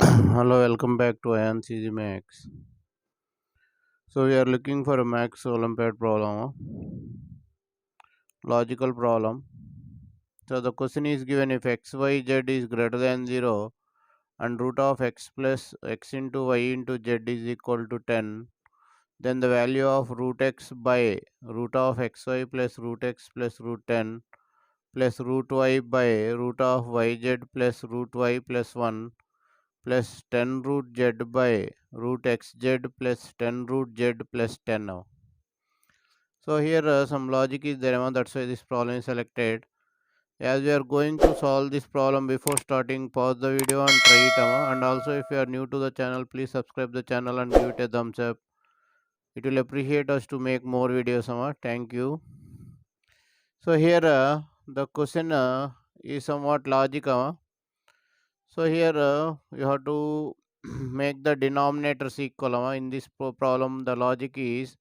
Hello, welcome back to AyaansEasyMath. So we are looking for a max Olympiad problem, logical problem. So the question is given if x, y, z is greater than 0 and root of x plus x into y into z is equal to 10, then the value of root x by root of xy plus root x plus root 10 plus root y by root of yz plus root y plus 1 plus 10 root z by root xz plus 10 root z plus 10 now. So here some logic is there, that's why this problem is selected. As we are going to solve this problem, before starting, pause the video and try it. And also if you are new to the channel, please subscribe the channel and give it a thumbs up. It will appreciate us to make more videos. Thank you. So here the question is somewhat logic. So here you have to make the denominators equal. In this problem, the logic is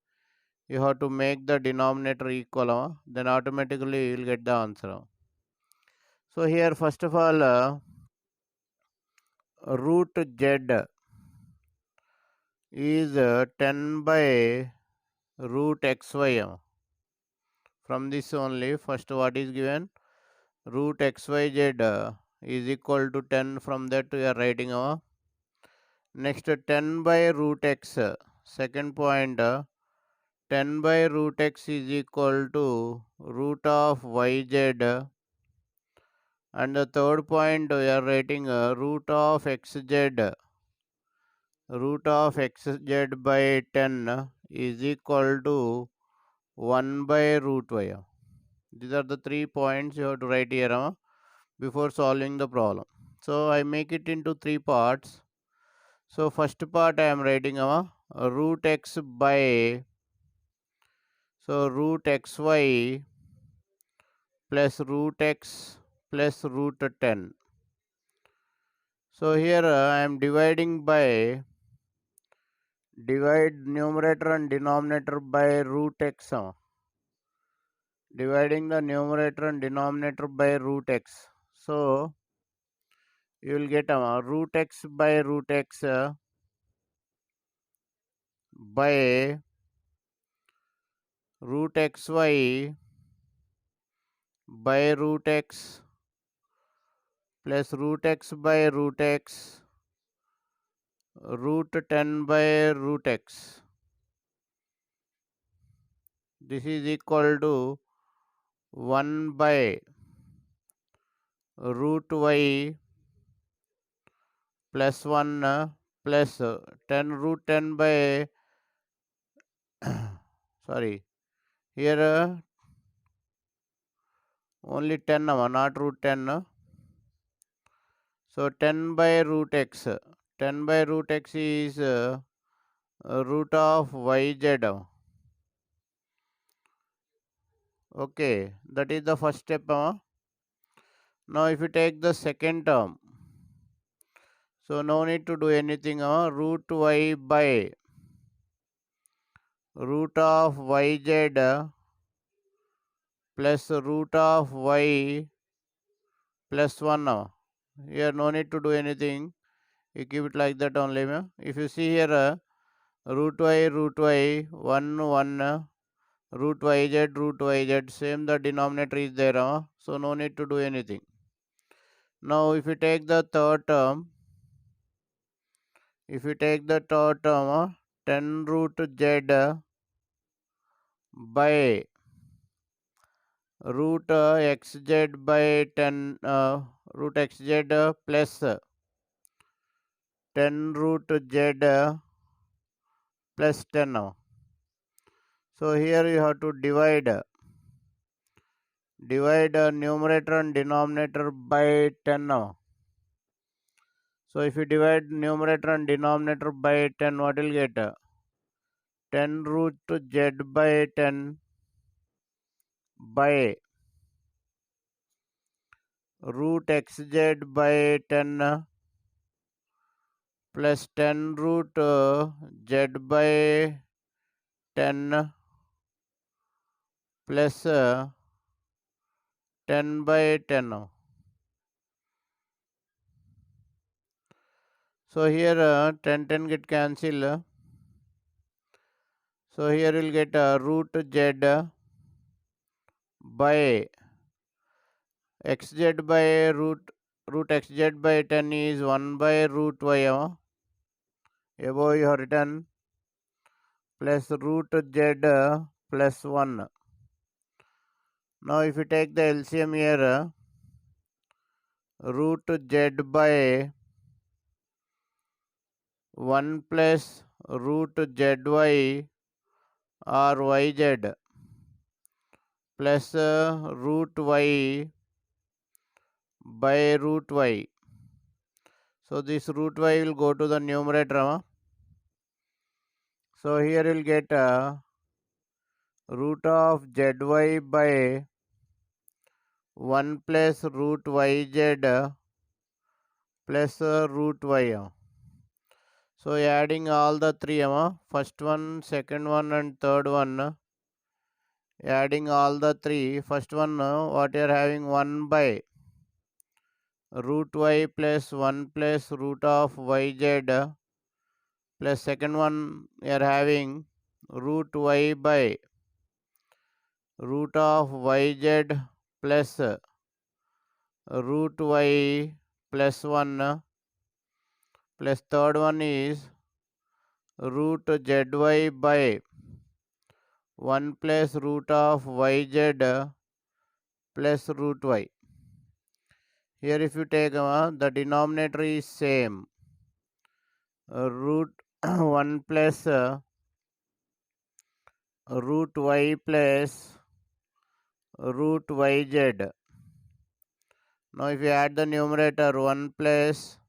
you have to make the denominator equal. Then automatically you will get the answer. So here first of all, root z is 10 by root xy. From this only, first what is given? Root xyz is equal to 10. From that we are writing next 10 by root x. Second point, 10 by root x is equal to root of yz. And the third point we are writing root of xz. Root of xz by 10 is equal to 1 by root y. These are the 3 points you have to write here before solving the problem. So I make it into 3 parts. So first part I am writing root x by, so root xy plus root x plus root 10. So here I am dividing by, divide numerator and denominator by root x. Dividing the numerator and denominator by root x. So you will get root x by root x by root xy by root x plus root x by root x root 10 by root x. This is equal to 1 by root y plus 1 plus 10 root 10 by sorry, here only 10 not root 10. So 10 by root x. 10 by root x is root of yz. Okay, that is the first step. Now if you take the second term, so no need to do anything. Root y by root of yz plus root of y plus 1. Here no need to do anything. You keep it like that only. If you see here, root y, 1, 1, root yz, same the denominator is there. So no need to do anything. Now if you take the third term, 10 root z by root xz by 10 root xz plus 10 root z plus 10 now. So here you have to divide numerator and denominator by 10 now. So if you divide numerator and denominator by 10, what will get? 10 root z by 10 by root xz by 10 plus 10 root z by 10 plus 10 by 10 now. So here 10 get cancel. So here we'll get root z by xz by root xz by 10 is 1 by root y. Above you have written plus root z plus 1. Now if you take the LCM here, root z by 1 plus root zy or yz plus root y by root y. So this root y will go to the numerator. So here you will get root of zy by 1 plus root yz plus root y. So adding all the three, first one, second one and third one, adding all the three, first one what you are having 1 by root y plus 1 plus root of yz plus second one you are having root y by root of yz plus root y plus 1 plus third one is root zy by 1 plus root of yz plus root y. Here if you take the denominator is same, root 1 plus root y plus root yz. Now if you add the numerator 1 plus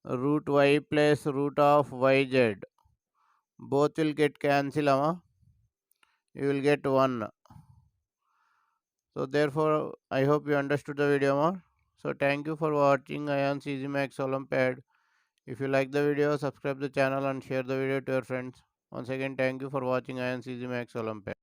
root y plus root of yz, both will get cancel. You will get 1. So therefore I hope you understood the video more. So thank you for watching AyaansEasyMath Olympiad. If you like the video, subscribe the channel and share the video to your friends. Once again, thank you for watching AyaansEasyMath Olympiad.